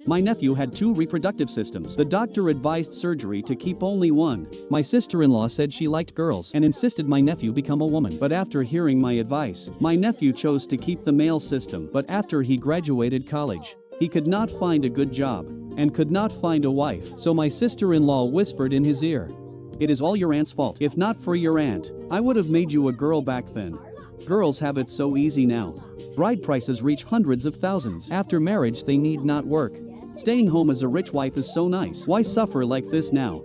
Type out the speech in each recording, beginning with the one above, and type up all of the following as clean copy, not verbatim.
My nephew had 2 reproductive systems. The doctor advised surgery to keep only one. My sister-in-law said she liked girls and insisted my nephew become a woman. But after hearing my advice, my nephew chose to keep the male system. But after he graduated college, he could not find a good job and could not find a wife. So my sister-in-law whispered in his ear, "It is all your aunt's fault. If not for your aunt, I would have made you a girl back then." Girls have it so easy now. Bride prices reach hundreds of thousands. After marriage they need not work. Staying home as a rich wife is so nice. Why suffer like this now?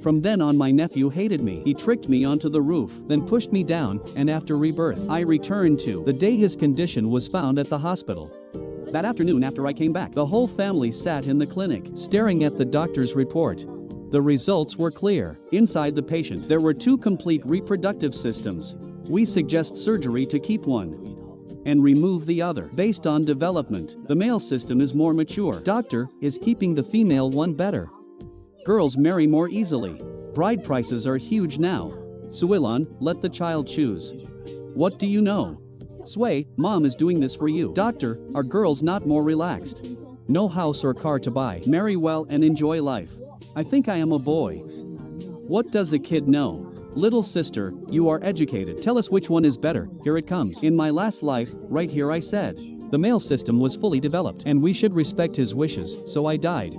From then on my nephew hated me. He tricked me onto the roof, then pushed me down, and after rebirth, I returned to the day his condition was found at the hospital. That afternoon after I came back, the whole family sat in the clinic, staring at the doctor's report. The results were clear. Inside the patient, there were 2 complete reproductive systems. We suggest surgery to keep one and remove the other. Based on development, the male system is more mature. Doctor is keeping the female one better. Girls marry more easily. Bride prices are huge now. Suilan, let the child choose. What do you know? Sway, mom is doing this for you. Doctor, are girls not more relaxed? No house or car to buy. Marry well and enjoy life. I think I am a boy. What does a kid know? Little sister, you are educated. Tell us which one is better. Here it comes. In my last life, right here I said, the male system was fully developed and we should respect his wishes, so I died.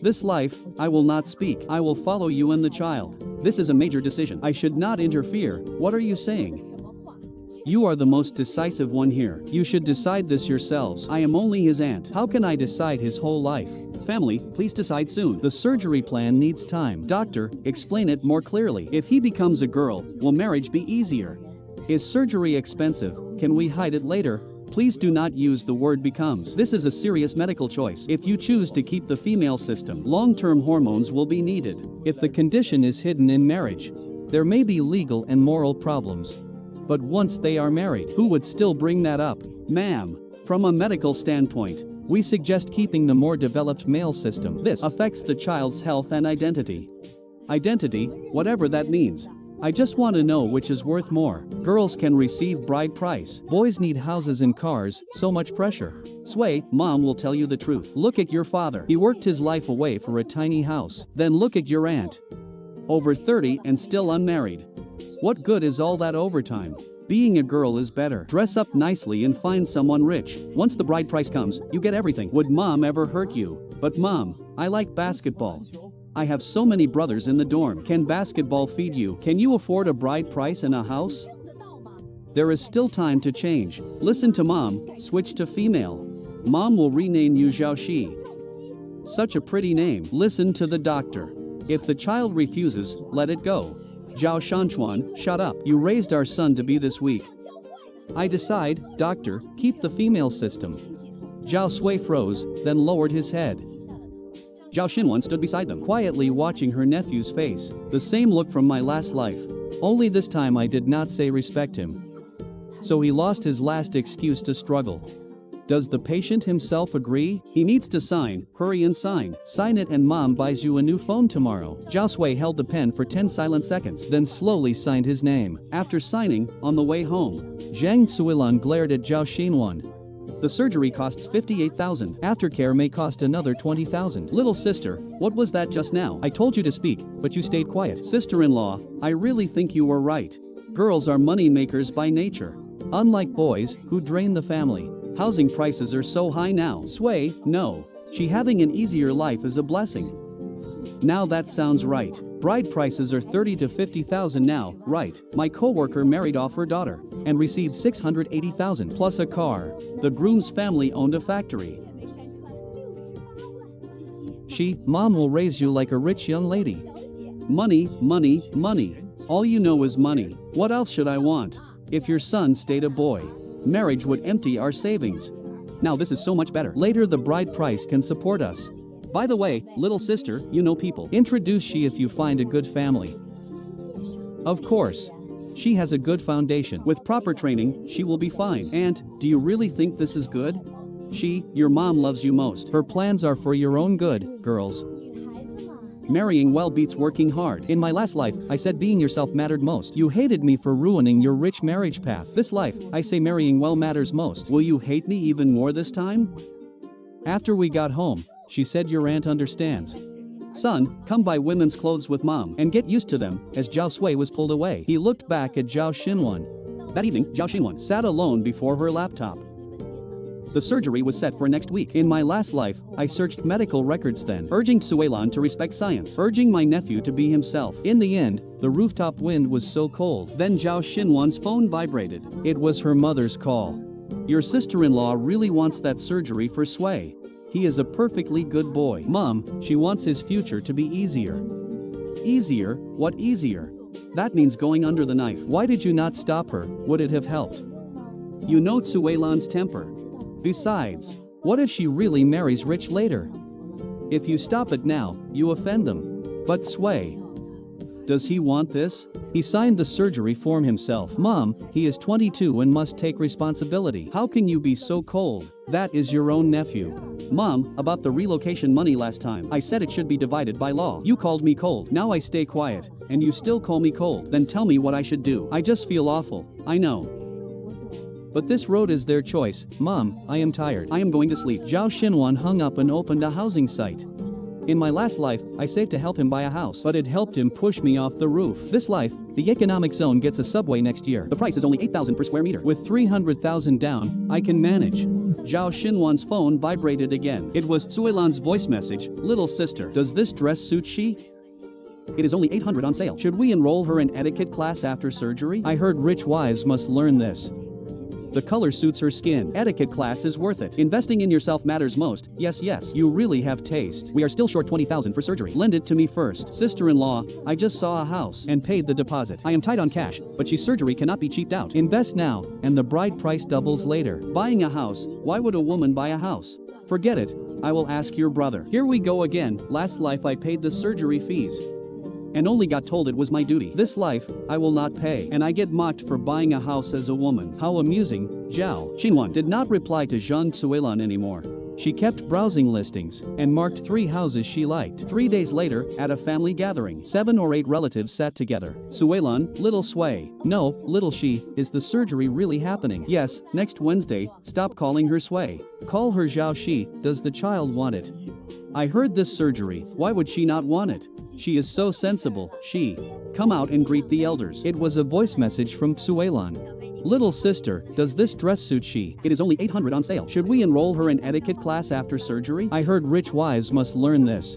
This life, I will not speak. I will follow you and the child. This is a major decision. I should not interfere. What are you saying? You are the most decisive one here. You should decide this yourselves. I am only his aunt. How can I decide his whole life? Family, please decide soon. The surgery plan needs time. Doctor, explain it more clearly. If he becomes a girl, will marriage be easier? Is surgery expensive? Can we hide it later? Please do not use the word becomes. This is a serious medical choice. If you choose to keep the female system, long-term hormones will be needed. If the condition is hidden in marriage, there may be legal and moral problems. But once they are married, who would still bring that up? Ma'am, from a medical standpoint, we suggest keeping the more developed male system. This affects the child's health and identity. Identity, whatever that means. I just want to know which is worth more. Girls can receive bride price. Boys need houses and cars, so much pressure. Sway, mom will tell you the truth. Look at your father. He worked his life away for a tiny house. Then look at your aunt. Over 30 and still unmarried. What good is all that overtime? Being a girl is better. Dress up nicely and find someone rich. Once the bride price comes, you get everything. Would mom ever hurt you? But mom, I like basketball. I have so many brothers in the dorm. Can basketball feed you? Can you afford a bride price and a house? There is still time to change. Listen to mom, switch to female. Mom will rename you Zhao Xi. Such a pretty name. Listen to the doctor. If the child refuses, let it go. Zhao Xinwan, shut up. You raised our son to be this weak. I decide, doctor, keep the female system. Zhao Sui froze, then lowered his head. Zhao Xinwan stood beside them, quietly watching her nephew's face. The same look from my last life. Only this time I did not say respect him. So he lost his last excuse to struggle. Does the patient himself agree? He needs to sign. Hurry and sign. Sign it and mom buys you a new phone tomorrow. Zhao Sui held the pen for 10 silent seconds, then slowly signed his name. After signing, on the way home, Zhang Suilan glared at Zhao Xinwan. The surgery costs 58,000. Aftercare may cost another 20,000. Little sister, what was that just now? I told you to speak, but you stayed quiet. Sister-in-law, I really think you were right. Girls are money makers by nature. Unlike boys, who drain the family. Housing prices are so high now. Sway, no. She having an easier life is a blessing. Now that sounds right. Bride prices are 30 to 50,000 now, right? My coworker married off her daughter and received 680,000 plus a car. The groom's family owned a factory. Mom will raise you like a rich young lady. Money, money, money. All you know is money. What else should I want? If your son stayed a boy, marriage would empty our savings. Now this is so much better. Later the bride price can support us. By the way, little sister, you know people. Introduce she if you find a good family. Of course. She has a good foundation. With proper training, she will be fine. And, do you really think this is good? Your mom loves you most. Her plans are for your own good, girls. Marrying well beats working hard. In my last life, I said being yourself mattered most. You hated me for ruining your rich marriage path. This life, I say marrying well matters most. Will you hate me even more this time? After we got home, she said your aunt understands. Son, come buy women's clothes with mom and get used to them. As Zhao Sui was pulled away, he looked back at Zhao Xinwan. That evening, Zhao Xinwan sat alone before her laptop. The surgery was set for next week. In my last life, I searched medical records then, urging Suelan to respect science, urging my nephew to be himself. In the end, the rooftop wind was so cold. Then Zhao Xinwan's phone vibrated. It was her mother's call. Your sister-in-law really wants that surgery for Sui. He is a perfectly good boy. Mom, she wants his future to be easier. Easier? What easier? That means going under the knife. Why did you not stop her? Would it have helped? You know Suelan's temper. Besides, what if she really marries rich later? If you stop it now, you offend them. But Sui, does he want this? He signed the surgery form himself. Mom, he is 22 and must take responsibility. How can you be so cold? That is your own nephew. Mom, about the relocation money last time, I said it should be divided by law. You called me cold. Now I stay quiet, and you still call me cold. Then tell me what I should do. I just feel awful. I know. But this road is their choice. Mom, I am tired. I am going to sleep. Zhao Xinwan hung up and opened a housing site. In my last life, I saved to help him buy a house, but it helped him push me off the roof. This life, the economic zone gets a subway next year. The price is only 8,000 per square meter. With 300,000 down, I can manage. Zhao Xinwan's phone vibrated again. It was Suelan's voice message. Little sister, does this dress suit she? It is only 800 on sale. Should we enroll her in etiquette class after surgery? I heard rich wives must learn this. The color suits her skin. Etiquette class is worth it. Investing in yourself matters most. Yes, you really have taste. We are still short 20,000 for surgery. Lend it to me first. Sister-in-law, I just saw a house and paid the deposit. I am tight on cash, but she surgery cannot be cheaped out. Invest now, and the bride price doubles later. Buying a house, why would a woman buy a house? Forget it, I will ask your brother. Here we go again. Last life I paid the surgery fees and only got told it was my duty. This life, I will not pay, and I get mocked for buying a house as a woman. How amusing. Zhao Xinwan did not reply to Zhang Suelan anymore. She kept browsing listings and marked 3 houses she liked. 3 days later, at a family gathering, 7 or 8 relatives sat together. Suelan, little Sui. No, little she, is the surgery really happening? Yes, next Wednesday. Stop calling her Sui. Call her Zhao Shi. Does the child want it? I heard this surgery. Why would she not want it? She is so sensible. She. Come out and greet the elders. It was a voice message from Suelan. Little sister, does this dress suit she? It is only 800 on sale. Should we enroll her in etiquette class after surgery? I heard rich wives must learn this.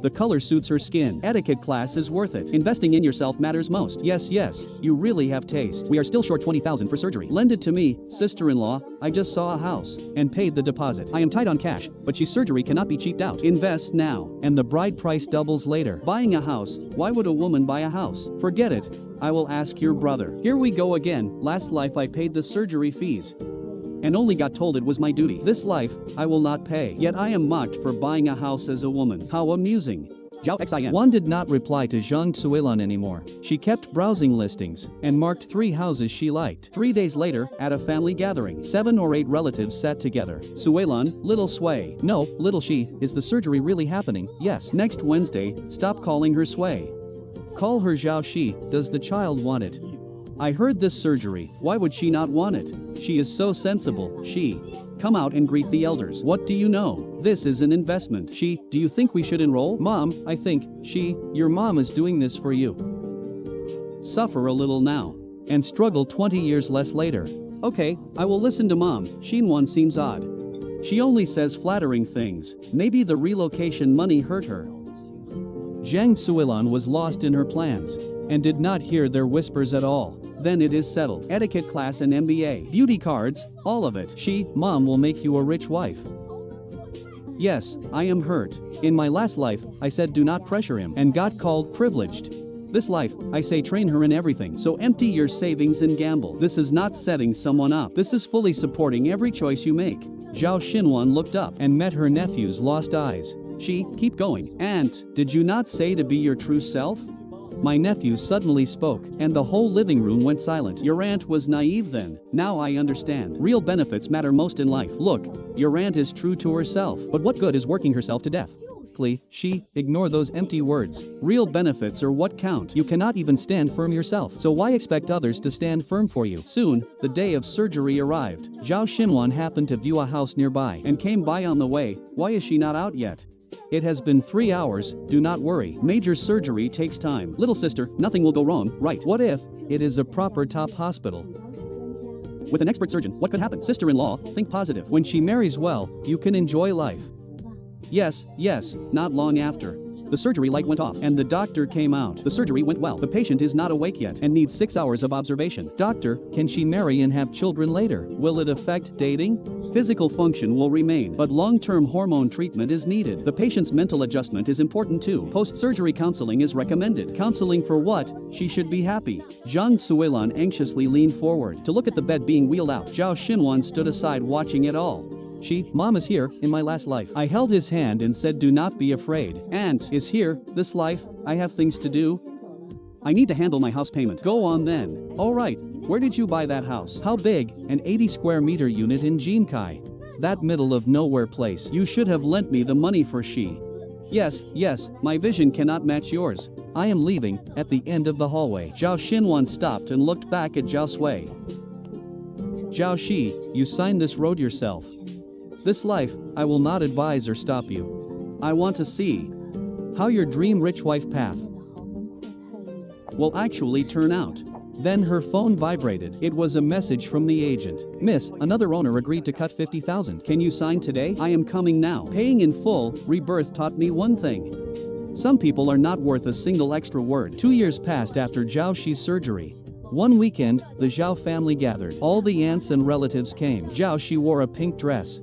The color suits her skin. Etiquette class is worth it. Investing in yourself matters most. Yes, you really have taste. We are still short 20,000 for surgery. Lend it to me, sister-in-law. I just saw a house and paid the deposit. I am tight on cash, but she surgery cannot be cheaped out. Invest now, and the bride price doubles later. Buying a house, why would a woman buy a house? Forget it, I will ask your brother. Here we go again. Last life I paid the surgery fees and only got told it was my duty. This life, I will not pay. Yet I am mocked for buying a house as a woman. How amusing. Zhao Xinwan did not reply to Zhang Suelan anymore. She kept browsing listings and marked 3 houses she liked. 3 days later, at a family gathering, 7 or 8 relatives sat together. Suelan, little Sui. No, little she, is the surgery really happening? Yes, next Wednesday. Stop calling her Sui. Call her Zhao Shi. Does the child want it? I heard this surgery. Why would she not want it? She is so sensible. She. Come out and greet the elders. What do you know? This is an investment. She. Do you think we should enroll? Mom, I think. She. Your mom is doing this for you. Suffer a little now and struggle 20 years less later. Okay, I will listen to Mom. Xinwan seems odd. She only says flattering things. Maybe the relocation money hurt her. Zhang Suelan was lost in her plans and did not hear their whispers at all. Then it is settled. Etiquette class and MBA. Beauty cards, all of it. Mom will make you a rich wife. Yes, I am hurt. In my last life, I said do not pressure him and got called privileged. This life, I say train her in everything. So empty your savings and gamble. This is not setting someone up. This is fully supporting every choice you make. Zhao Xinwan looked up and met her nephew's lost eyes. Keep going. Aunt, did you not say to be your true self? My nephew suddenly spoke, and the whole living room went silent. Your aunt was naive then. Now I understand. Real benefits matter most in life. Look, your aunt is true to herself. But what good is working herself to death? Ignore those empty words. Real benefits are what count. You cannot even stand firm yourself, so why expect others to stand firm for you? Soon, the day of surgery arrived. Zhao Xinwan happened to view a house nearby and came by on the way. Why is she not out yet? It has been 3 hours, do not worry. Major surgery takes time. Little sister, nothing will go wrong, right? What if it is a proper top hospital? With an expert surgeon, what could happen? Sister-in-law, think positive. When she marries well, you can enjoy life. Yes, not long after. The surgery light went off, and the doctor came out. The surgery went well. The patient is not awake yet and needs 6 hours of observation. Doctor, can she marry and have children later? Will it affect dating? Physical function will remain, but long-term hormone treatment is needed. The patient's mental adjustment is important too. Post-surgery counseling is recommended. Counseling for what? She should be happy. Zhang Xinwan anxiously leaned forward to look at the bed being wheeled out. Zhao Xinwan stood aside watching it all. Mom is here, in my last life. I held his hand and said, do not be afraid. Aunt is here, this life, I have things to do. I need to handle my house payment. Go on then. Alright, where did you buy that house? How big? An 80 square meter unit in Jinkai. That middle of nowhere place. You should have lent me the money for she. Yes, my vision cannot match yours. I am leaving, at the end of the hallway. Zhao Xinwan stopped and looked back at Zhao Sui. Zhao Shi, you signed this road yourself. This life, I will not advise or stop you. I want to see how your dream rich wife path will actually turn out. Then her phone vibrated. It was a message from the agent. Miss, another owner agreed to cut 50,000. Can you sign today? I am coming now. Paying in full, Rebirth taught me one thing. Some people are not worth a single extra word. 2 years passed after Zhao Shi's surgery. One weekend, the Zhao family gathered. All the aunts and relatives came. Zhao Shi wore a pink dress,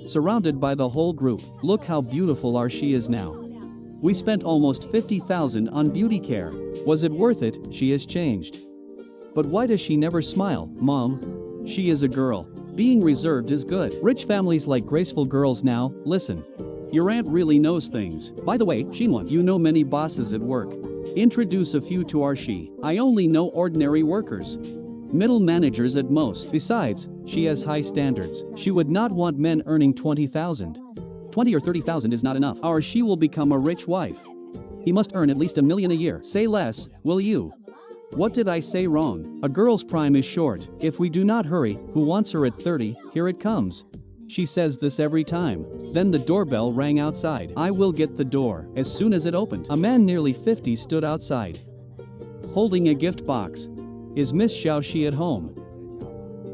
surrounded by the whole group. Look how beautiful our Shi is now. We spent almost 50,000 on beauty care. Was it worth it? She has changed. But why does she never smile? Mom, she is a girl. Being reserved is good. Rich families like graceful girls now. Listen. Your aunt really knows things. By the way, Xinwan, you know many bosses at work. Introduce a few to our Shi. I only know ordinary workers. Middle managers at most. Besides, she has high standards. She would not want men earning 20,000. 20 or 30,000 is not enough. Our Shi will become a rich wife. He must earn at least $1 million a year. Say less, will you? What did I say wrong? A girl's prime is short. If we do not hurry, who wants her at 30? Here it comes. She says this every time. Then the doorbell rang outside. I will get the door. As soon as it opened, a man nearly 50 stood outside, holding a gift box. Is Miss Zhao Shi at home?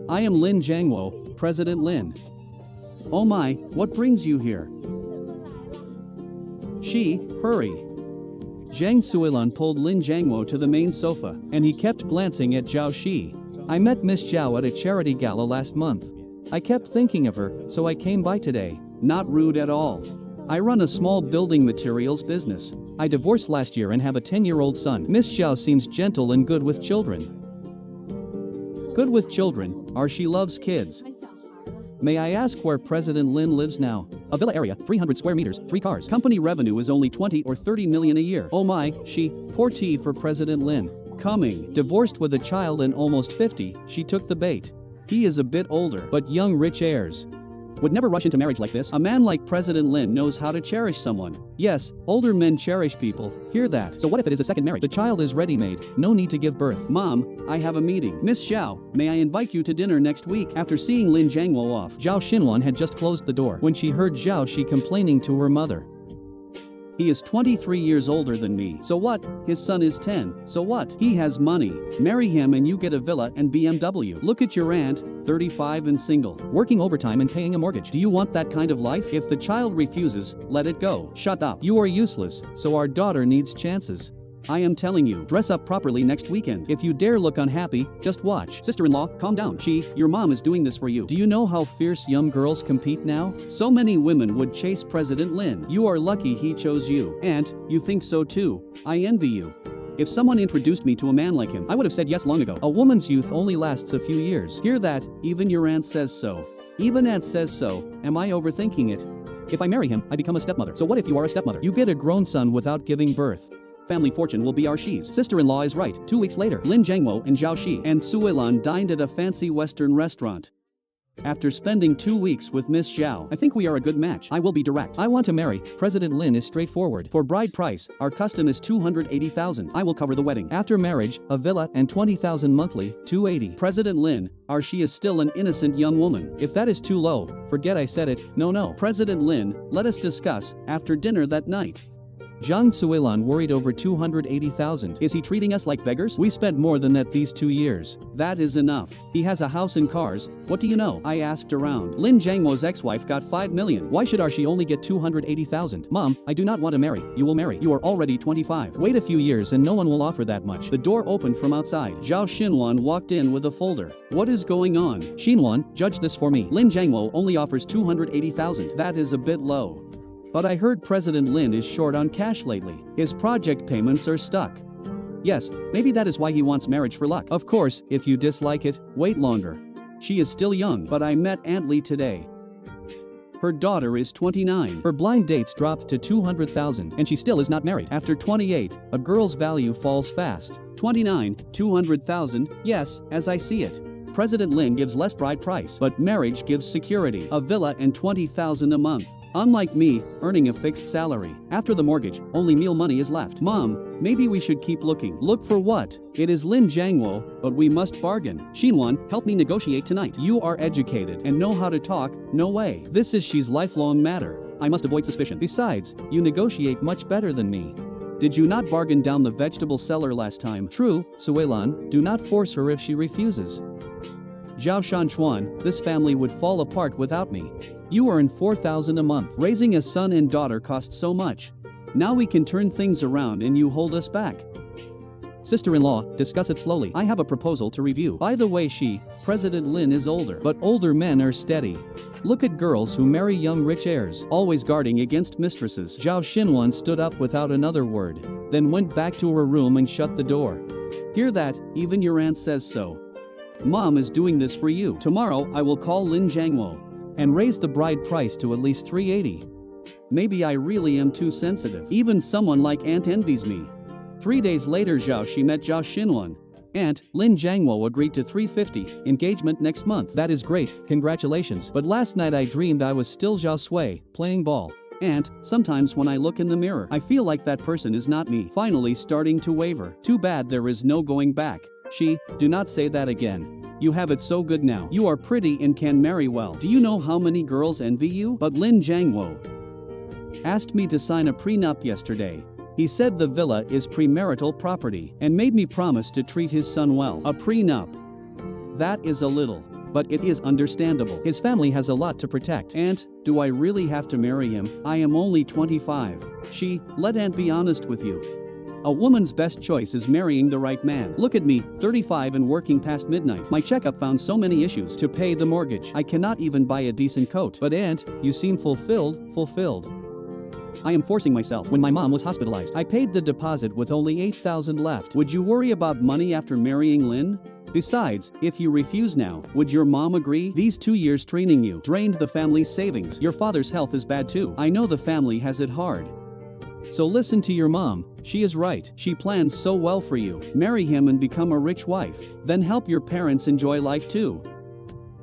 I am Lin Jiangwo, President Lin. Oh my, what brings you here? Shi, hurry. Zhang Suilun pulled Lin Jiangwo to the main sofa, and he kept glancing at Zhao Shi. I met Miss Zhao at a charity gala last month. I kept thinking of her, so I came by today. Not rude at all. I run a small building materials business. I divorced last year and have a 10-year-old son. Miss Zhao seems gentle and good with children. Good with children, or she loves kids. May I ask where President Lin lives now? A villa area, 300 square meters, 3 cars. Company revenue is only 20 or 30 million a year. Oh my, she, poor tea for President Lin. Coming, divorced with a child and almost 50, she took the bait. He is a bit older, but young rich heirs would never rush into marriage like this. A man like President Lin knows how to cherish someone. Yes, older men cherish people. Hear that. So what if it is a second marriage? The child is ready-made. No need to give birth. Mom, I have a meeting. Miss Zhao, may I invite you to dinner next week? After seeing Lin Jiangwo off, Zhao Xinwan had just closed the door when she heard Zhao Shi complaining to her mother. He is 23 years older than me. So what? His son is 10. So what? He has money. Marry him and you get a villa and BMW. Look at your aunt, 35 and single, working overtime and paying a mortgage. Do you want that kind of life? If the child refuses, let it go. Shut up. You are useless, so our daughter needs chances. I am telling you, dress up properly next weekend. If you dare look unhappy, just watch. Sister-in-law, calm down. Your mom is doing this for you. Do you know how fierce young girls compete now? So many women would chase President Lin. You are lucky he chose you. And, you think so too. I envy you. If someone introduced me to a man like him, I would have said yes long ago. A woman's youth only lasts a few years. Hear that? Even your aunt says so. Even aunt says so. Am I overthinking it? If I marry him, I become a stepmother. So what if you are a stepmother? You get a grown son without giving birth. Family fortune will be our Shi's. Sister-in-law is right. 2 weeks later, Lin Jiangwo and Zhao Xi and Suilan dined at a fancy Western restaurant. After spending 2 weeks with Miss Zhao, I think we are a good match. I will be direct. I want to marry. President Lin is straightforward. For bride price, our custom is 280,000. I will cover the wedding. After marriage, a villa and 20,000 monthly, 280. President Lin, our she is still an innocent young woman. If that is too low, forget I said it. No. President Lin, let us discuss after dinner that night. Zhang Suilan worried over 280,000. Is he treating us like beggars? We spent more than that these 2 years. That is enough. He has a house and cars. What do you know? I asked around. Lin Jiangwo's ex-wife got 5 million. Why should our she only get 280,000? Mom, I do not want to marry. You will marry. You are already 25. Wait a few years and no one will offer that much. The door opened from outside. Zhao Xinwan walked in with a folder. What is going on? Xinwan, judge this for me. Lin Jiangwo only offers 280,000. That is a bit low. But I heard President Lin is short on cash lately. His project payments are stuck. Yes, maybe that is why he wants marriage for luck. Of course, if you dislike it, wait longer. She is still young, but I met Aunt Lee today. Her daughter is 29. Her blind dates dropped to 200,000 and she still is not married. After 28, a girl's value falls fast. 29, 200,000, yes, as I see it. President Lin gives less bride price, but marriage gives security. A villa and 20,000 a month. Unlike me, earning a fixed salary. After the mortgage, only meal money is left. Mom, maybe we should keep looking. Look for what? It is Lin Jiangwo, but we must bargain. Xinwan, help me negotiate tonight. You are educated and know how to talk. No way. This is she's lifelong matter. I must avoid suspicion. Besides, you negotiate much better than me. Did you not bargain down the vegetable seller last time? True, Suilan, do not force her if she refuses. Zhao Xinwan, this family would fall apart without me. You earn 4,000 a month. Raising a son and daughter costs so much. Now we can turn things around and you hold us back. Sister-in-law, discuss it slowly. I have a proposal to review. By the way, President Lin is older, but older men are steady. Look at girls who marry young rich heirs, always guarding against mistresses. Zhao Xinwan stood up without another word, then went back to her room and shut the door. Hear that? Even your aunt says so. Mom is doing this for you. Tomorrow, I will call Lin Jiangwo and raise the bride price to at least 380. Maybe I really am too sensitive. Even someone like Aunt envies me. 3 days later, Zhao Xi met Zhao Xinwan. Aunt, Lin Jiangwo agreed to 350, engagement next month. That is great, congratulations. But last night I dreamed I was still Zhao Sui, playing ball. Aunt, sometimes when I look in the mirror, I feel like that person is not me. Finally starting to waver. Too bad there is no going back. Do not say that again. You have it so good now. You are pretty and can marry well. Do you know how many girls envy you? But Lin Jiangwo asked me to sign a prenup yesterday. He said the villa is premarital property and made me promise to treat his son well. A prenup. That is a little, but it is understandable. His family has a lot to protect. Aunt, do I really have to marry him? I am only 25. Let Aunt be honest with you. A woman's best choice is marrying the right man. Look at me, 35 and working past midnight. My checkup found so many issues to pay the mortgage. I cannot even buy a decent coat. But Aunt, you seem fulfilled. I am forcing myself. When my mom was hospitalized, I paid the deposit with only 8,000 left. Would you worry about money after marrying Lin? Besides, if you refuse now, would your mom agree? These 2 years training you drained the family's savings. Your father's health is bad too. I know the family has it hard. So listen to your mom, she is right. She plans so well for you. Marry him and become a rich wife. Then help your parents enjoy life too.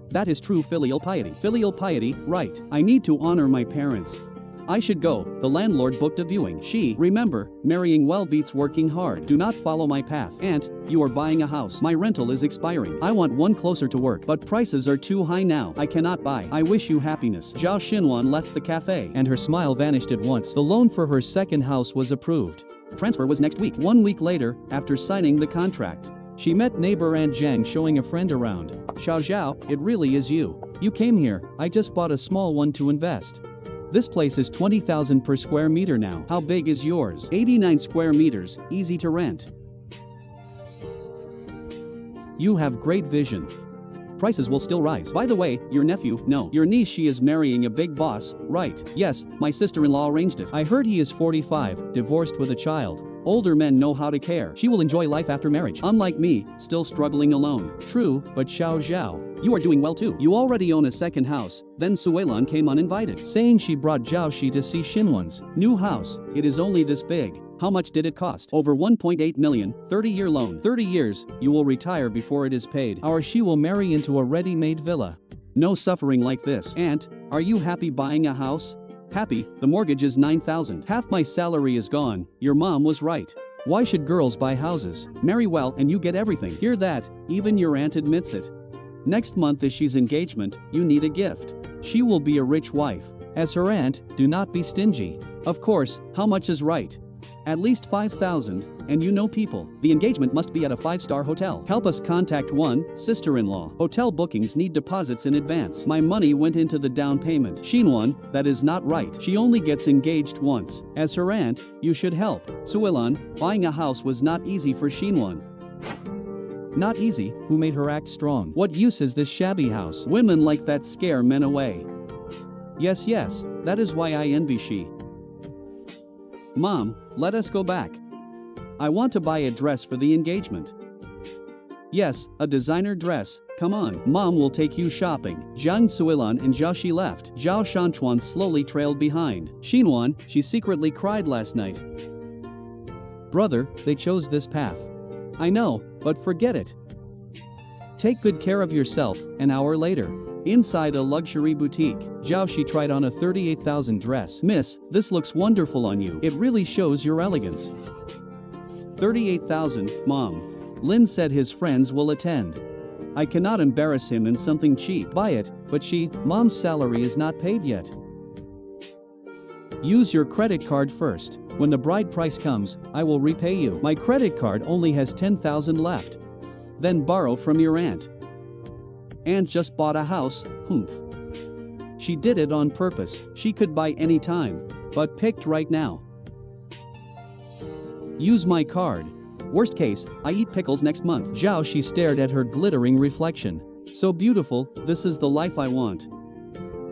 That is true filial piety. Filial piety, right. I need to honor my parents. I should go. The landlord booked a viewing. Remember, marrying well beats working hard. Do not follow my path. Aunt, you are buying a house. My rental is expiring. I want one closer to work, but prices are too high now. I cannot buy. I wish you happiness. Zhao Xinwan left the cafe, and her smile vanished at once. The loan for her second house was approved. Transfer was next week. 1 week later, after signing the contract, she met neighbor Aunt Zhang showing a friend around. Zhao, it really is you. You came here. I just bought a small one to invest. This place is 20,000 per square meter now. How big is yours? 89 square meters, easy to rent. You have great vision. Prices will still rise. By the way, your nephew, no, your niece, she is marrying a big boss, right? Yes, my sister-in-law arranged it. I heard he is 45, divorced with a child. Older men know how to care. She will enjoy life after marriage. Unlike me, still struggling alone. True, but Zhao, you are doing well too. You already own a second house. Then Suelan came uninvited, saying she brought Zhao Xi to see Xinwan's new house. It is only this big. How much did it cost? Over 1.8 million, 30-year loan. 30 years, you will retire before it is paid. Our Xi will marry into a ready-made villa. No suffering like this. Aunt, are you happy buying a house? Happy, the mortgage is 9,000. Half my salary is gone. Your mom was right. Why should girls buy houses? Marry well and you get everything. Hear that? Even your aunt admits it. Next month is Xi's engagement, you need a gift. She will be a rich wife. As her aunt, do not be stingy. Of course, how much is right? At least 5,000, and you know people. The engagement must be at a 5-star hotel. Help us contact one, sister-in-law. Hotel bookings need deposits in advance. My money went into the down payment. Xinwan, that is not right. She only gets engaged once. As her aunt, you should help. Suelan, buying a house was not easy for Xinwan. Not easy, who made her act strong? What use is this shabby house? Women like that scare men away. Yes, that is why I envy Xi. Mom, let us go back. I want to buy a dress for the engagement. Yes, a designer dress, come on. Mom will take you shopping. Zhang Suilan and Zhao Xi left. Zhao Xinwan slowly trailed behind. Xinwan, she secretly cried last night. Brother, they chose this path. I know, but forget it. Take good care of yourself. An hour later. Inside a luxury boutique, Zhao Xi tried on a 38,000 dress. Miss, this looks wonderful on you. It really shows your elegance. 38,000, Mom. Lin said his friends will attend. I cannot embarrass him in something cheap. Buy it, but Mom's salary is not paid yet. Use your credit card first. When the bride price comes, I will repay you. My credit card only has 10,000 left. Then borrow from your aunt. Aunt just bought a house, humph. She did it on purpose. She could buy any time, but picked right now. Use my card. Worst case, I eat pickles next month. Zhao Xi stared at her glittering reflection. So beautiful, this is the life I want.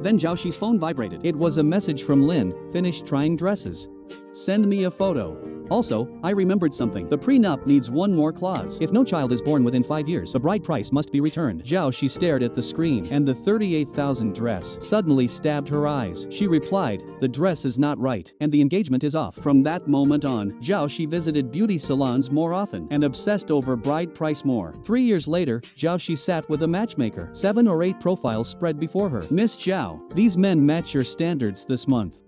Then Zhao Xi's phone vibrated. It was a message from Lin, finished trying dresses. Send me a photo. Also, I remembered something. The prenup needs one more clause. If no child is born within 5 years, the bride price must be returned. Zhao Xi stared at the screen, and the 38,000 dress suddenly stabbed her eyes. She replied, the dress is not right, and the engagement is off. From that moment on, Zhao Xi visited beauty salons more often, and obsessed over bride price more. 3 years later, Zhao Xi sat with a matchmaker. 7 or 8 profiles spread before her. Miss Zhao, these men match your standards this month.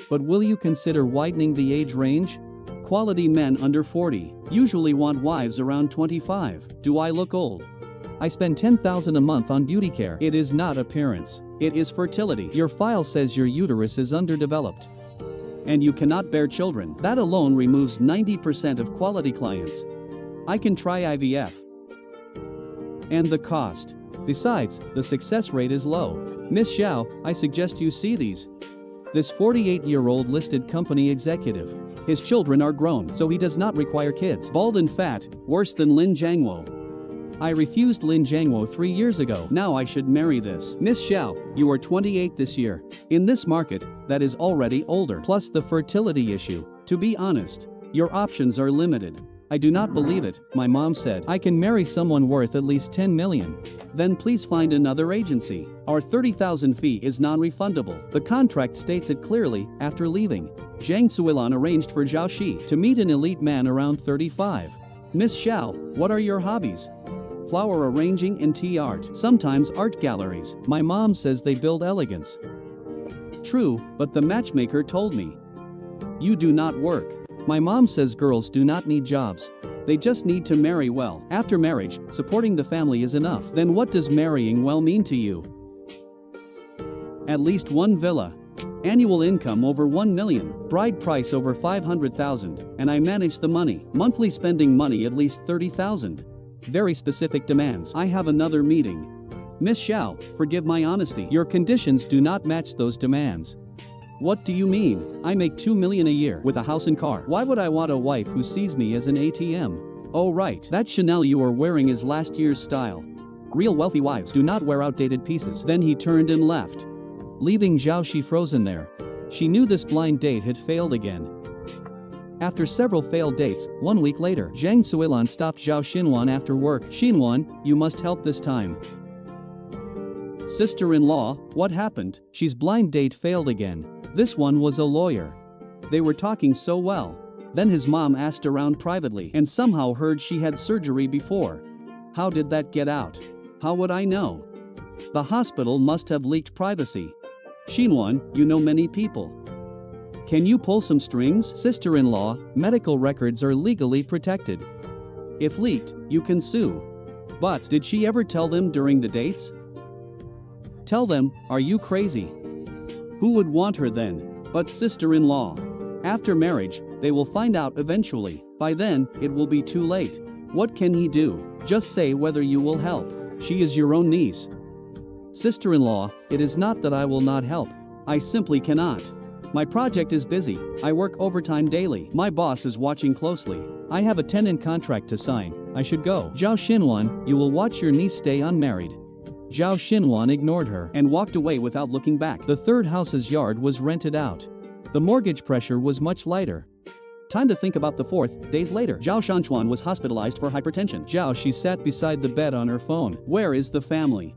But will you consider widening the age range? Quality men under 40 usually want wives around 25. Do I look old? I spend 10,000 a month on beauty care. It is not appearance. It is fertility. Your file says your uterus is underdeveloped. And you cannot bear children. That alone removes 90% of quality clients. I can try IVF. And the cost. Besides, the success rate is low. Miss Zhao, I suggest you see these. This 48-year-old listed company executive. His children are grown, so he does not require kids. Bald and fat, worse than Lin Jiangwo. I refused Lin Jiangwo 3 years ago. Now I should marry this. Miss Xiao, you are 28 this year. In this market, that is already older. Plus the fertility issue. To be honest, your options are limited. I do not believe it, my mom said. I can marry someone worth at least 10 million. Then please find another agency. Our 30,000 fee is non-refundable. The contract states it clearly. After leaving, Zhang Suilan arranged for Zhao Xi to meet an elite man around 35. Miss Xiao, what are your hobbies? Flower arranging and tea art. Sometimes art galleries. My mom says they build elegance. True, but the matchmaker told me. You do not work. My mom says girls do not need jobs. They just need to marry well. After marriage, supporting the family is enough. Then what does marrying well mean to you? At least one villa. Annual income over 1 million. Bride price over 500,000. And I manage the money. Monthly spending money at least 30,000. Very specific demands. I have another meeting. Miss Xiao, forgive my honesty. Your conditions do not match those demands. What do you mean? I make 2 million a year with a house and car. Why would I want a wife who sees me as an ATM? Oh right, that Chanel you are wearing is last year's style. Real wealthy wives do not wear outdated pieces. Then he turned and left, leaving Zhao Xi frozen there. She knew this blind date had failed again. After several failed dates, 1 week later, Zhang Suilan stopped Zhao Xinwan after work. Xinwan, you must help this time. Sister-in-law, what happened? She's blind date failed again. This one was a lawyer. They were talking so well. Then his mom asked around privately and somehow heard she had surgery before. How did that get out? How would I know? The hospital must have leaked privacy. Xinwan, you know many people. Can you pull some strings? Sister-in-law, medical records are legally protected. If leaked, you can sue. But did she ever tell them during the dates? Tell them, are you crazy? Who would want her then? But sister-in-law. After marriage, they will find out eventually. By then, it will be too late. What can he do? Just say whether you will help. She is your own niece. Sister-in-law, it is not that I will not help. I simply cannot. My project is busy. I work overtime daily. My boss is watching closely. I have a tenant contract to sign. I should go. Zhao Xinwan, you will watch your niece stay unmarried. Zhao Xinwan ignored her and walked away without looking back. The third house's yard was rented out. The mortgage pressure was much lighter. Time to think about the fourth. Days later, Zhao Xinwan was hospitalized for hypertension. Zhao, she sat beside the bed on her phone. Where is the family?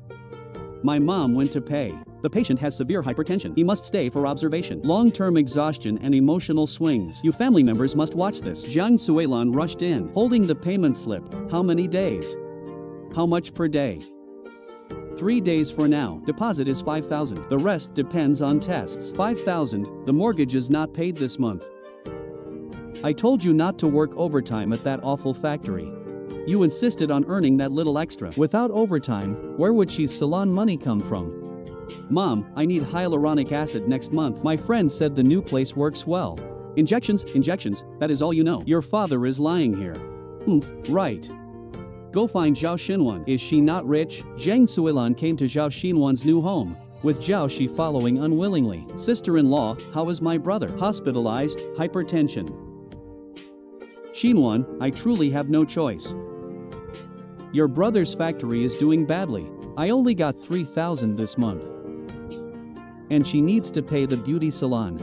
My mom went to pay. The patient has severe hypertension. He must stay for observation. Long-term exhaustion and emotional swings. You family members must watch this. Zhang Suilan rushed in, holding the payment slip. How many days? How much per day? 3 days for now. Deposit is 5,000. The rest depends on tests. 5,000. The mortgage is not paid this month. I told you not to work overtime at that awful factory. You insisted on earning that little extra. Without overtime, where would she's salon money come from? Mom, I need hyaluronic acid next month. My friend said the new place works well. Injections, that is all you know. Your father is lying here. Oomph, right. Go find Zhao Xinwan. Is she not rich? Zhang Suilan came to Zhao Xinwan's new home, with Zhao Xi following unwillingly. Sister-in-law, how is my brother? Hospitalized, hypertension. Xinwan, I truly have no choice. Your brother's factory is doing badly. I only got 3,000 this month. And she needs to pay the beauty salon.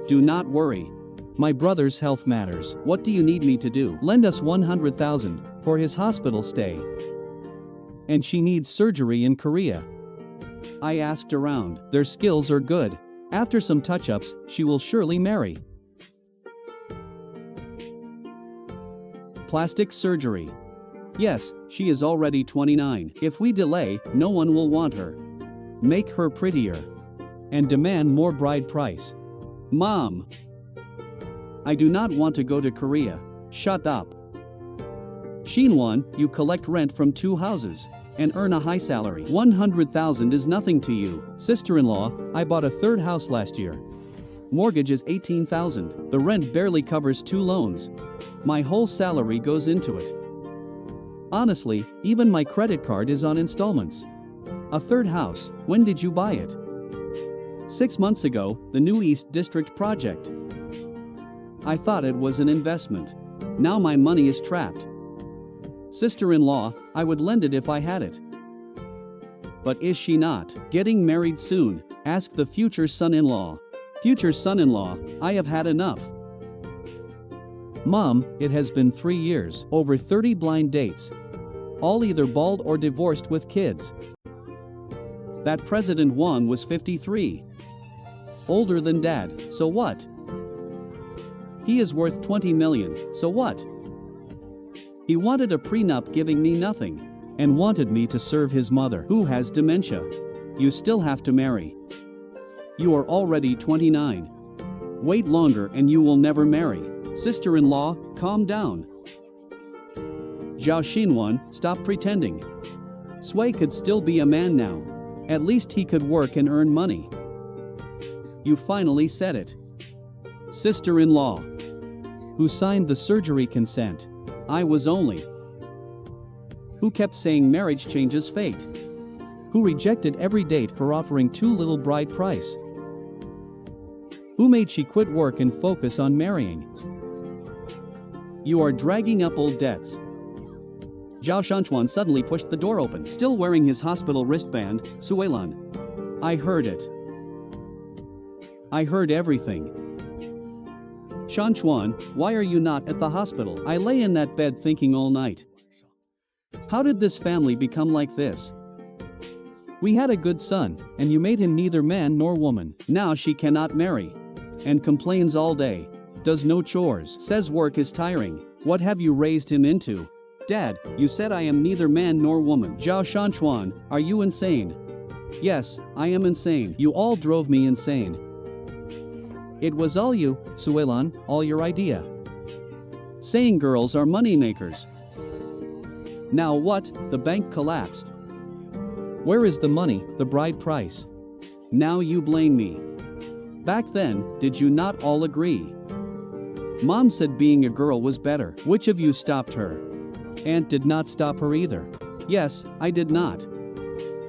Do not worry. My brother's health matters. What do you need me to do? Lend us 100,000 for his hospital stay. And she needs surgery in Korea. I asked around. Their skills are good. After some touch-ups, she will surely marry. Plastic surgery. Yes, she is already 29. If we delay, no one will want her. Make her prettier. And demand more bride price. Mom! I do not want to go to Korea. Shut up. Xinwan, you collect rent from 2 houses and earn a high salary. 100,000 is nothing to you. Sister-in-law, I bought a 3rd house last year. Mortgage is 18,000. The rent barely covers 2 loans. My whole salary goes into it. Honestly, even my credit card is on installments. A 3rd house, when did you buy it? 6 months ago, the new East District project. I thought it was an investment. Now my money is trapped. Sister-in-law, I would lend it if I had it. But is she not getting married soon? Ask the future son-in-law. Future son-in-law, I have had enough. Mom, it has been 3 years, over 30 blind dates. All either bald or divorced with kids. That President Wang was 53. Older than Dad, so what? He is worth 20 million, so what? He wanted a prenup giving me nothing. And wanted me to serve his mother, who has dementia. You still have to marry. You are already 29. Wait longer and you will never marry. Sister-in-law, calm down. Zhao Xinwan, stop pretending. Sui could still be a man now. At least he could work and earn money. You finally said it. Sister-in-law. Who signed the surgery consent? I was only. Who kept saying marriage changes fate? Who rejected every date for offering too little bride price? Who made she quit work and focus on marrying? You are dragging up old debts. Zhao Xinwan suddenly pushed the door open, still wearing his hospital wristband. Suilan. I heard it. I heard everything. Xinwan, why are you not at the hospital? I lay in that bed thinking all night. How did this family become like this? We had a good son, and you made him neither man nor woman. Now she cannot marry. And complains all day. Does no chores. Says work is tiring. What have you raised him into? Dad, you said I am neither man nor woman. Zhao Xinwan, are you insane? Yes, I am insane. You all drove me insane. It was all you, Suelan, all your idea. Saying girls are moneymakers. Now what? The bank collapsed. Where is the money, the bride price? Now you blame me. Back then, did you not all agree? Mom said being a girl was better. Which of you stopped her? Aunt did not stop her either. Yes, I did not.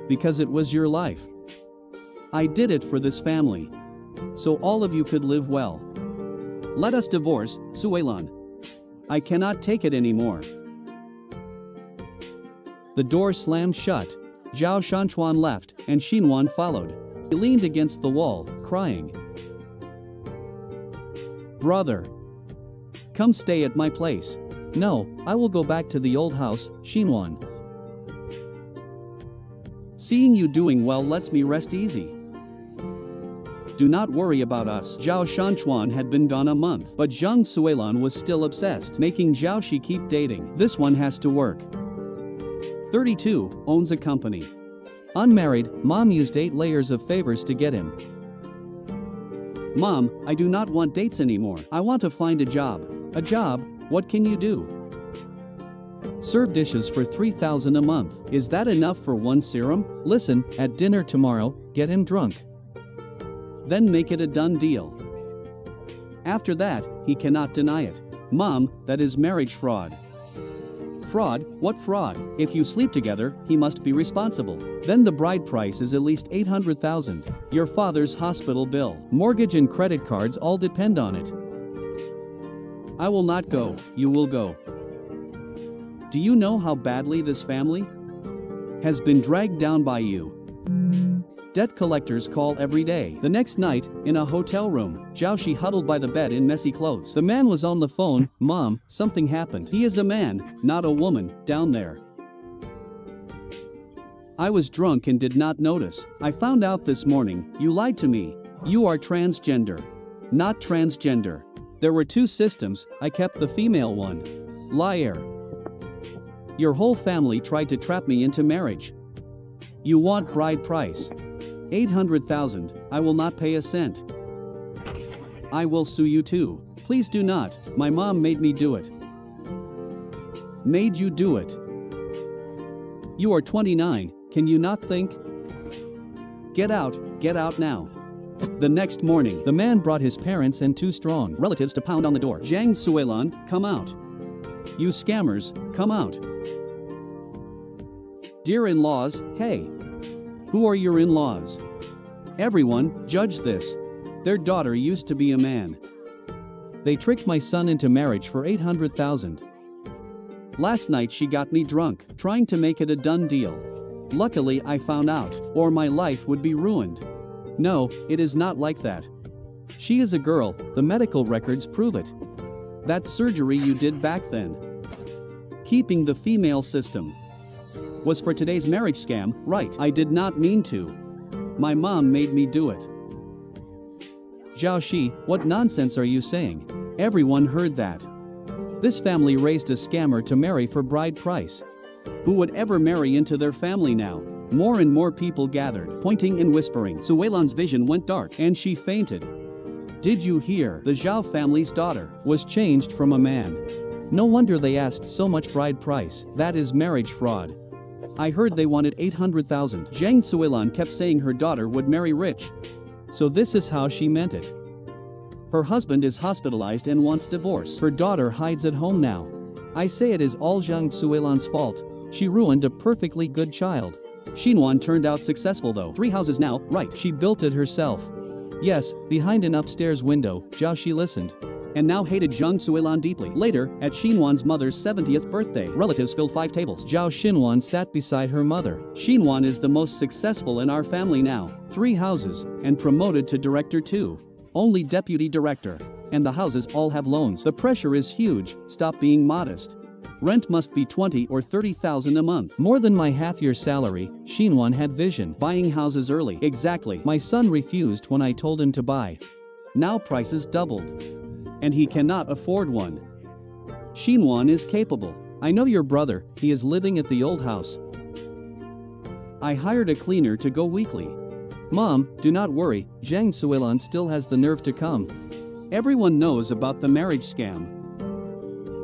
Because it was your life. I did it for this family. So all of you could live well. Let us divorce, Suelan. I cannot take it anymore. The door slammed shut. Zhao Xinwan left, and Xinwan followed. He leaned against the wall, crying. Brother. Come stay at my place. No, I will go back to the old house, Xinwan. Seeing you doing well lets me rest easy. Do not worry about us. Zhao Xinwan had been gone a month, but Zhang Suelan was still obsessed, making Zhao Shi keep dating. This one has to work. 32, owns a company. Unmarried, mom used 8 layers of favors to get him. Mom, I do not want dates anymore. I want to find a job. A job? What can you do? Serve dishes for 3,000 a month. Is that enough for one serum? Listen, at dinner tomorrow, get him drunk. Then make it a done deal. After that, he cannot deny it. Mom, that is marriage fraud. Fraud? What fraud? If you sleep together, he must be responsible. Then the bride price is at least 800,000. Your father's hospital bill, mortgage and credit cards all depend on it. I will not go, you will go. Do you know how badly this family has been dragged down by you? Debt collectors call every day. The next night, in a hotel room, Zhao Shi huddled by the bed in messy clothes. The man was on the phone. Mom, something happened. He is a man, not a woman, down there. I was drunk and did not notice. I found out this morning. You lied to me. You are transgender. Not transgender. There were 2 systems, I kept the female one. Liar. Your whole family tried to trap me into marriage. You want bride price. 800,000, I will not pay a cent. I will sue you too. Please do not, my mom made me do it. Made you do it. You are 29, can you not think? Get out now. The next morning, the man brought his parents and 2 strong relatives to pound on the door. Zhang Suelan, come out. You scammers, come out. Dear in-laws, hey. Who are your in-laws? Everyone, judge this. Their daughter used to be a man. They tricked my son into marriage for 800,000. Last night she got me drunk, trying to make it a done deal. Luckily I found out, or my life would be ruined. No, it is not like that. She is a girl, the medical records prove it. That surgery you did back then, keeping the female system, was for today's marriage scam, right? I did not mean to. My mom made me do it. Zhao Shi, what nonsense are you saying? Everyone heard that. This family raised a scammer to marry for bride price. Who would ever marry into their family now? More and more people gathered, pointing and whispering. Suelan's vision went dark, and she fainted. Did you hear? The Zhao family's daughter was changed from a man. No wonder they asked so much bride price. That is marriage fraud. I heard they wanted 800,000. Zhang Suelan kept saying her daughter would marry rich. So this is how she meant it. Her husband is hospitalized and wants divorce. Her daughter hides at home now. I say it is all Zhang Suelan's fault. She ruined a perfectly good child. Xinwan turned out successful though. 3 houses now, right? She built it herself. Yes, behind an upstairs window, Zhao Shi listened. And now hated Zhang Suelan deeply. Later, at Xinwan's mother's 70th birthday, relatives filled 5 tables. Zhao Xinwan sat beside her mother. Xinwan is the most successful in our family now. 3 houses, and promoted to director too. Only deputy director. and the houses all have loans. The pressure is huge, stop being modest. Rent must be 20 or 30,000 a month. More than my half-year salary. Xinwan had vision. Buying houses early. Exactly. My son refused when I told him to buy. Now prices doubled. And he cannot afford one. Xinwan is capable. I know your brother, he is living at the old house. I hired a cleaner to go weekly. Mom, do not worry, Zhang Suilan still has the nerve to come. Everyone knows about the marriage scam.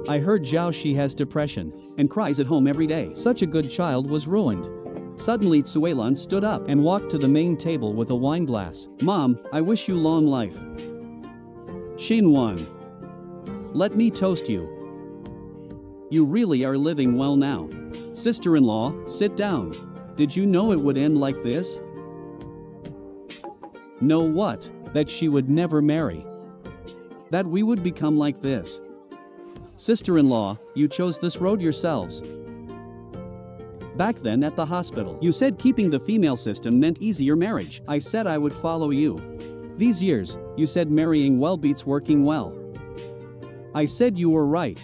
I heard Zhao Xi has depression and cries at home every day. Such a good child was ruined. Suddenly Suilan stood up and walked to the main table with a wine glass. Mom, I wish you long life. Xinwan. Let me toast you. You really are living well now. Sister-in-law, sit down. Did you know it would end like this? Know what? That she would never marry. That we would become like this. Sister-in-law, you chose this road yourselves. Back then at the hospital, you said keeping the female system meant easier marriage. I said I would follow you. These years, you said marrying well beats working well. I said you were right.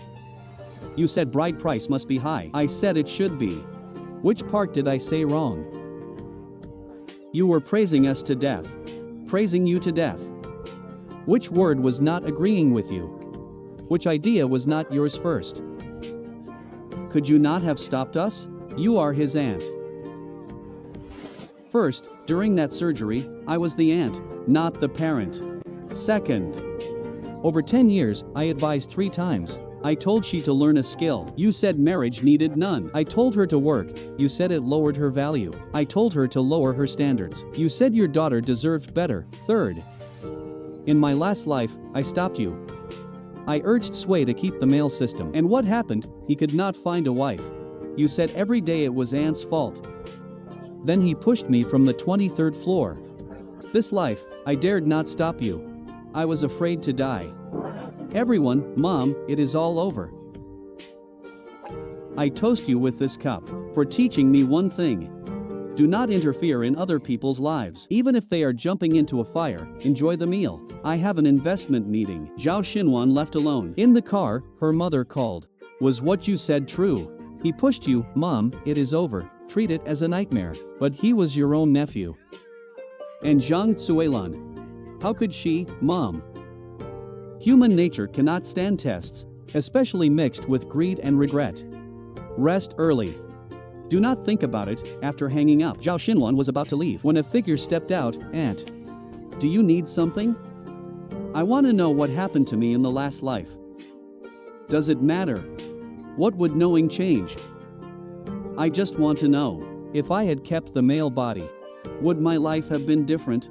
You said bride price must be high. I said it should be. Which part did I say wrong? You were praising us to death. Praising you to death. Which word was not agreeing with you? Which idea was not yours first? Could you not have stopped us? You are his aunt. First, during that surgery, I was the aunt, not the parent. Second, over 10 years, I advised 3 times. I told she to learn a skill. You said marriage needed none. I told her to work. You said it lowered her value. I told her to lower her standards. You said your daughter deserved better. Third, in my last life, I stopped you. I urged Sui to keep the male system. And what happened? He could not find a wife. You said every day it was Anne's fault. Then he pushed me from the 23rd floor. This life, I dared not stop you. I was afraid to die. Everyone, Mom, it is all over. I toast you with this cup for teaching me one thing. Do not interfere in other people's lives. Even if they are jumping into a fire, enjoy the meal. I have an investment meeting. Zhao Xinwan left alone. In the car, her mother called. Was what you said true? He pushed you, Mom, it is over. Treat it as a nightmare. But he was your own nephew. And Zhang Suilan. How could she, Mom? Human nature cannot stand tests, especially mixed with greed and regret. Rest early. Do not think about it. After hanging up, Zhao Xinwan was about to leave when a figure stepped out. Aunt. Do you need something? I want to know what happened to me in the last life. Does it matter? What would knowing change? I just want to know. If I had kept the male body, would my life have been different?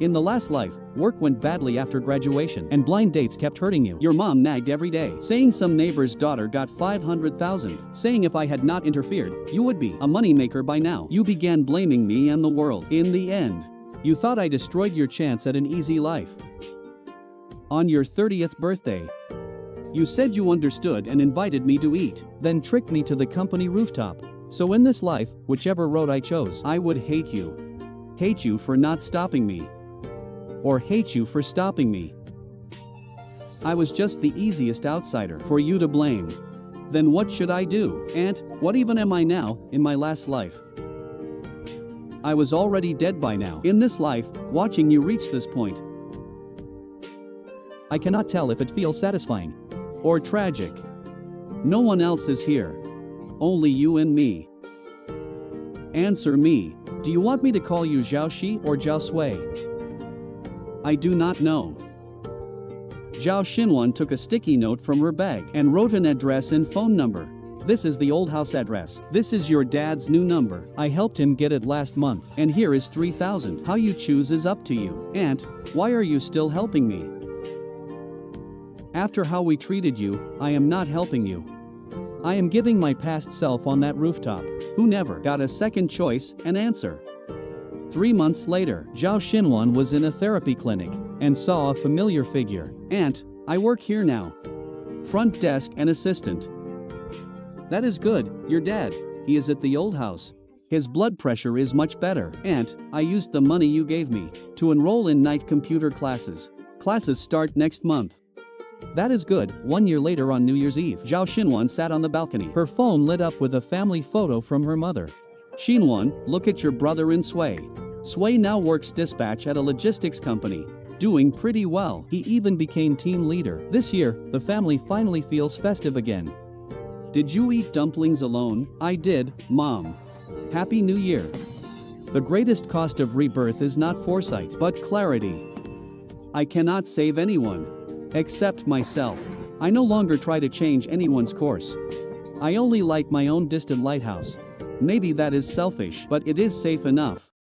In the last life, work went badly after graduation and blind dates kept hurting you. Your mom nagged every day, saying some neighbor's daughter got 500,000, saying if I had not interfered, you would be a moneymaker by now. You began blaming me and the world. In the end, you thought I destroyed your chance at an easy life. On your 30th birthday, you said you understood and invited me to eat, then tricked me to the company rooftop. So in this life, whichever road I chose, I would hate you. Hate you for not stopping me. Or hate you for stopping me. I was just the easiest outsider for you to blame. Then what should I do? Aunt, what even am I now, in my last life? I was already dead by now. In this life, watching you reach this point. I cannot tell if it feels satisfying or tragic. No one else is here. Only you and me. Answer me. Do you want me to call you Zhao Xi or Zhao Sui? I do not know. Zhao Xinwan took a sticky note from her bag and wrote an address and phone number. This is the old house address. This is your dad's new number. I helped him get it last month. And here is 3,000. How you choose is up to you. Aunt, why are you still helping me? After how we treated you, I am not helping you. I am giving my past self on that rooftop, who never got a second choice, an answer. 3 months later, Zhao Xinwan was in a therapy clinic and saw a familiar figure. Aunt, I work here now. Front desk and assistant. That is good, your dad, he is at the old house. His blood pressure is much better. Aunt, I used the money you gave me to enroll in night computer classes. Classes start next month. That is good. 1 year later on New Year's Eve, Zhao Xinwan sat on the balcony. Her phone lit up with a family photo from her mother. Xinwan, look at your brother in Sui. Sui now works dispatch at a logistics company. Doing pretty well. He even became team leader. This year, the family finally feels festive again. Did you eat dumplings alone? I did, Mom. Happy New Year. The greatest cost of rebirth is not foresight, but clarity. I cannot save anyone. Except myself. I no longer try to change anyone's course. I only like my own distant lighthouse. Maybe that is selfish, but it is safe enough.